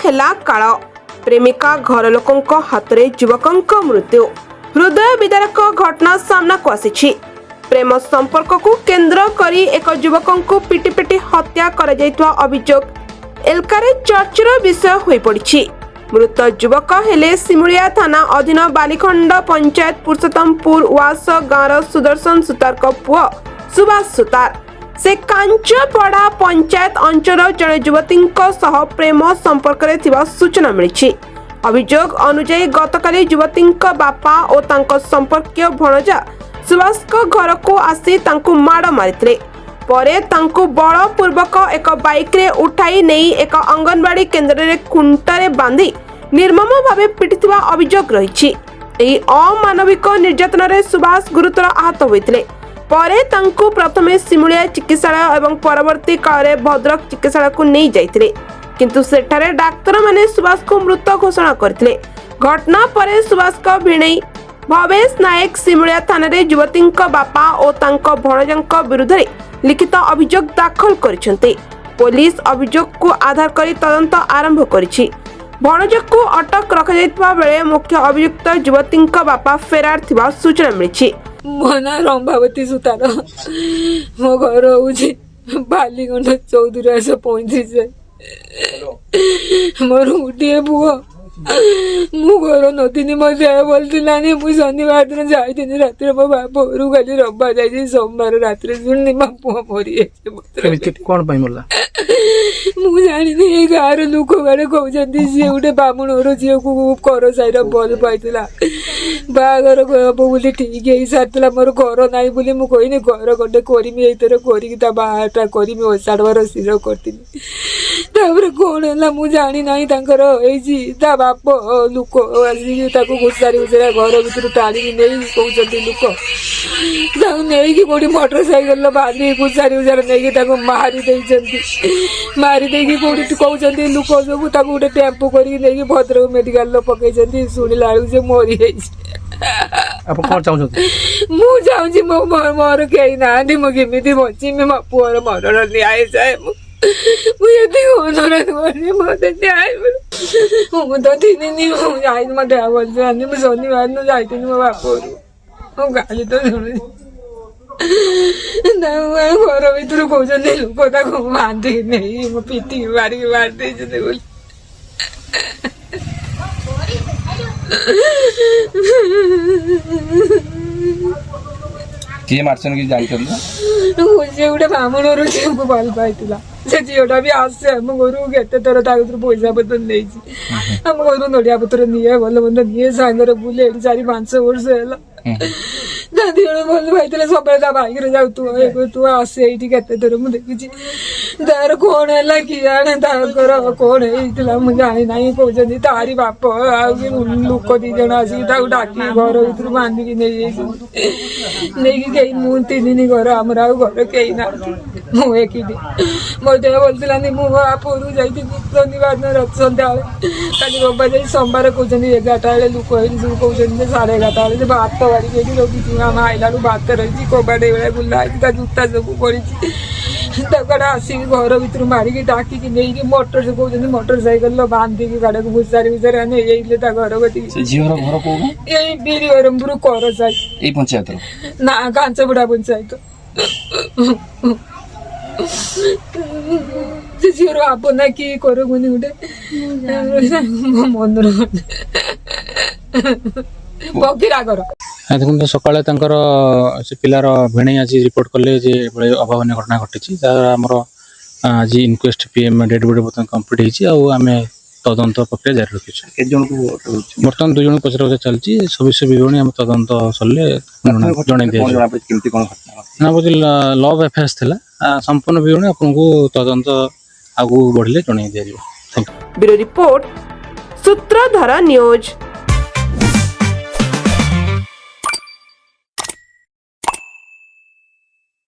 हेला काळ प्रेमिका घर लोकों हाथ में युवकों मृत्यु हृदय विदारक घटना सामना को आसी प्रेम संपर्क को केंद्र करी एक युवकों को पिटी पिटी हत्या कर अभियोग एलकारे चर्चार विषय हो पड़ी। मृत युवक हेले सिमुलिया थाना अधीन बालीखंड पंचायत पुरुषोत्तमपुर वास गाँव सुदर्शन सुतार पुओ सुभाष सुतार से कांचपड़ा पंचायत अंचल जड़े युवती प्रेम संपर्क में सूचना मिली। अभियोग अनुजाई गतकाली युवती बापा और तांको संपर्कीय भणजा सुभाष घर को आसी तांको माड़ मारिथिले परे तांको बलपूर्वक एक बाइक रे उठाई नहीं एक अंगनवाड़ी केन्द्र रे खुंटारे बांधी निर्मम भावे पिटिथिबा अभियोग रही। एही अमानविक निर्यातन रे सुभाष गुरुतर आहत होइथिले परे तांको प्रथमे सिमुलिया चिकित्सालय एवं परवर्ती काल रे भद्रक चिकित्सालय को नहीं जाइथिले किंतु सेठारे डाक्तर माने सुभाष को मृत घोषणा करथिले। घटना परे सुभाष को भिणई भवेश नायक सिमुलिया थाना रे युवती बापा और तांको भणजांक विरुद्ध रे लिखित अभियोग दाखल करिसेंते। पुलिस अभियोग को आधार करी तदंत आरंभ करिछि। भणज को अटक रखा जाइतबा बेले मुख्य अभियुक्त युवती बापा फेरार थिबा सूचना मिलिछि। मो ना रंभावती सुतार मो घर हूँ बालीगंड 1435 मोर गोटे पुओ मु घर नदीनी मो देह बोलती मु शनिवार दिन जाइनी रात मो बाप घर खाली रविवार जाइए सोमवार रात शुणी मो पुओ मरी कौन मरला मु जानी ये गाँव लोक मैंने कहते सी गोटे बामुणर झील को कर साइड भल पाइला बाहर हम बोली ठीक है सारा मोर घर ना बोली मुझे घर गंडे करमी एथर कर बाहरटा करमी ओसाड़वार स्थिर करी कौन है मुझे जानी ना ता बाप लोक आसिक घुसारी घुसारा घर भर टाणी नहीं कहते लोक नहीं कौटी मोटरसाइकेल बांधी घुसारी घुसारा नहीं मारी देकी कौटी कहते लोक सब गोटे टेम्पो कर भद्रक मेडिकल पकई शुणिला से मरी मु चाहूँ मोर कहीं ना मुझे बची मो पुअर मरण न्याय चाहे मुझे अनुरोध करी मत न्याय मुझे 3 दिन जाए मो देह भल मुझे शनिवार दिन जाती मो बाप घर गाली तो शुणी घर भर कहते लोक बांधिक नहीं मो पिटी मारिक मारदे बोली किए मारछन कि जानछन से गोटे बामुणर झील को भल पाइला से झीलटा भी आसे आम घर केते थर पैसा पतर नहीं आम घर नड़िया पतर निए भल मंद निए सांगे बुले 4-5 वर्ष है दादी भल पाई सब बाइक जाऊ तू आसे ये केते मुझे देखी तार कौन है कि जाने तार कौन है मुझे जानी ना कहते तारी बाप लोक 2 जन आसिक डाक घर भर बांधिकी नहीं कहीं मु 3 दिन घर आमर घर कहीं ना मुझे मो देह बोलता मु बाप घर जाती शनिवार दिन रात सन्ध्या कल रविवार जा सोमवार कहते 11टा बेले लोक सब कहते 11:30 से भात बाड़ी रखी आम आईला भात रही कबाड़ ये बुला जूता सब पड़ी आसिक घर भर मारिकी डाकिकी नहीं मोटर से कहते मोटरसाइकेल बांधिकी गाड़ी को घुसारी घुसारी नहीं घर यही बीरबरमपुर कर साई पंचायत ना कांचपड़ा पंचायत झीर आप ना कि कर गोटे मन बगिरा घर देखते सकाଳେ ତାଙ୍କର ସେ ପିଲାର ଭିଣେଇ ଆଜି ରିପୋର୍ଟ କଲେ ଯେ ଅଭାବନୀୟ ଘଟଣା ଘଟିଛି ତାର ଆମର ଆଜି ଇନକ୍ୱେଷ୍ଟ ପିଏମ୍ ଡେଡ୍ ବଡି ବର୍ତ୍ତମାନ କମ୍ପ୍ଲିଟ୍ ହେଇଛି ଆଉ ଆମେ ତଦନ୍ତ ପ୍ରକ୍ରିୟା ଜାରି ରଖିଛୁ। ବର୍ତ୍ତମାନ 2 ଜଣଙ୍କୁ ପଚରା ଚାଲିଛି ସବିଶେଷ ବିବରଣୀ ଆମେ ତଦନ୍ତ ସରିଲେ ଜଣାଇ ଦିଆଯିବ। ନା ବୋଧେ ଲଭ୍ ଆଫେୟାର୍ସ ଥିଲା ସମ୍ପୂର୍ଣ୍ଣ ବିବରଣୀ ଆପଣଙ୍କୁ ତଦନ୍ତ ଆଗକୁ ବଢ଼ିଲେ ଜଣାଇ ଦିଆଯିବ। ବ୍ୟୁରୋ ରିପୋର୍ଟ ସୂତ୍ରଧର ନ୍ୟୁଜ।